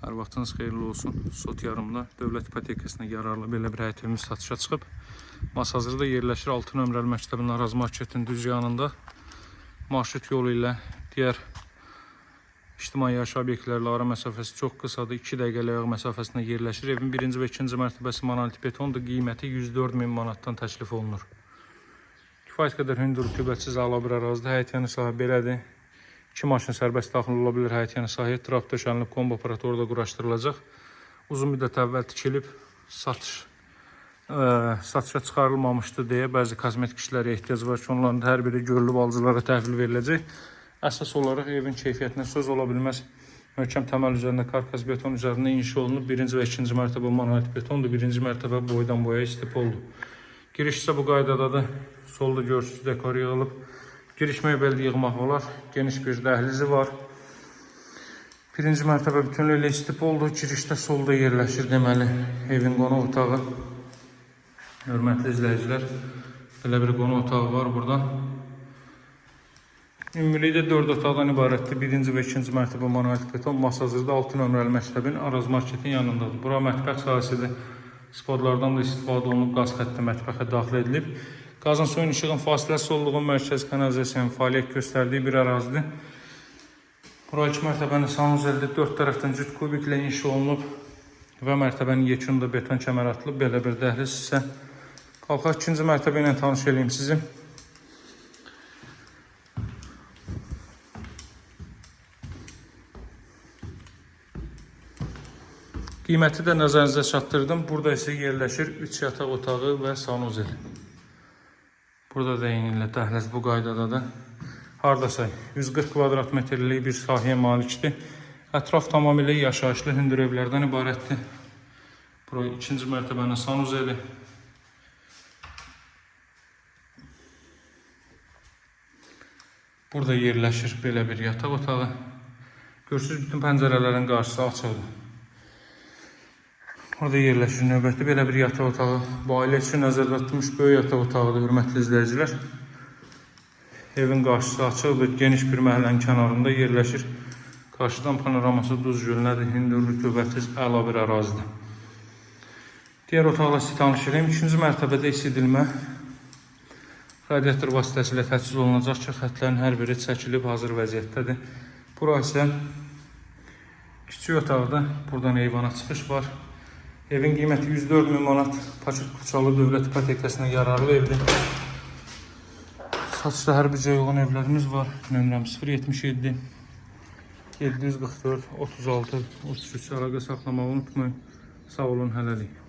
Hər vaxtınız xeyirli olsun. Sot yarımda dövlət ipotekasına yararlı belə bir həyət evimiz satışa çıxıb. Masazırda yerləşir 6 nömrəli məktəbin Araz marketin düz yanında. Marşrut yolu ilə digər ictimai yaşayış obyektlərlə ara məsafəsi çox qısadır. 2 dəqiqəlik ayaq məsafəsində yerləşir. Evin 1-ci və 2-ci mərtəbəsi monolit betondur. Qiyməti 104.000 manatdan təklif olunur. Kifayət qədər hündür, rütubətsiz əla bir ərazidir. Həyət yanı sahə belədir. 2 maşın sərbəst daxil ola bilir həyət yanı sahəyə. Traktor döşənilib, kombo aparatı orada quraşdırılacaq. Uzun müddət əvvəl tikilib, satışa çıxarılmamışdı deyə bəzi kozmetik işlərə ehtiyac var ki, onların hər biri görülüb alıcılara təhvil veriləcək. Əsas olaraq evin keyfiyyətinə söz ola bilməz. Möhkəm təməl üzərində karkas beton üzərində inşa olunub. 1-ci və 2-ci mərtəbə monolit betondur. 1-ci mərtəbə boydan boya istipoldur. Giriş isə bu qaydadadır. Solda görürsünüz, dekor yığılıb. Giriş mebeli yığmaq olar. Geniş bir dəhlizi var. 1-ci mərtəbə bütünlüklə istipoldur. Girişdə solda yerləşir deməli evin qonaq otağı. Hörmətli izləyicilər, belə bir qonaq otağı var burada. Ümumilikdə 4 otaqdan ibarətdir. 1-ci və 2-ci mərtəbə monolit beton. Masazırda 6 nömrəli məktəbin Araz marketin yanındadır. Bura mətbəx sahəsidir. Spodlardan da istifadə olunub, qaz xətti mətbəxə daxil edilib. Qazın suyun işığın fasiləsiz olduğu mərkəz kanalizasiyanın fəaliyyət göstərdiyi bir ərazidir. Bura 2 mərtəbənin sanuzeldir. 4 tərəfdən cüt kubiklə inşa olunub və mərtəbənin yekunda beton kəmər atılıb. Belə bir dəhliz isə. Qalxaq 2-ci mərtəbə ilə tanış edeyim sizi. Qiyməti də nəzərinizə çatdırdım. Burada isə yerləşir 3 yataq otağı və sanuzel. Burada da eynilə dəhliz bu qaydadadır. Hardasa 140 kvadrat metrlik bir sahəyə malikdir. Ətraf tamamilə yaşayışlı hündür evlərdən ibarətdir. Bura 2-ci mərtəbənin sanuzeli. Burada yerləşir belə bir yataq otağı. Görürsünüz, bütün pəncərələrin qarşısı açıqdır. Burada yerləşir növbəti belə bir yataq otağı. Bu ailə üçün nəzərdə tutulmuş böyük yataq otağıdır, hörmətli izləyicilər. Evin qarşısı açıqdır, geniş bir məhəllənin kənarında yerləşir. Qarşıdan panoraması duz gölünədir, hündür, rütubətsiz, əla bir ərazidir. Digər otaqla sizi tanış edeyim. 2-ci mərtəbədə isidilmə radiator vasitəsilə təchiz olunacaq ki, xətlərin hər biri çəkilib, hazır vəziyyətdədir. Bura isə kiçik otaqdır, buradan eyvana çıxış var. Evin qiyməti 104.000 manat. Paket Kuçalı dövlət ipotekasına yararlı evdir. Satışda hər bir uyğun evlərimiz var. Nömrəm 077 744 36 33 əlaqə saxlamağı unutmayın. Sağ olun, hələlik.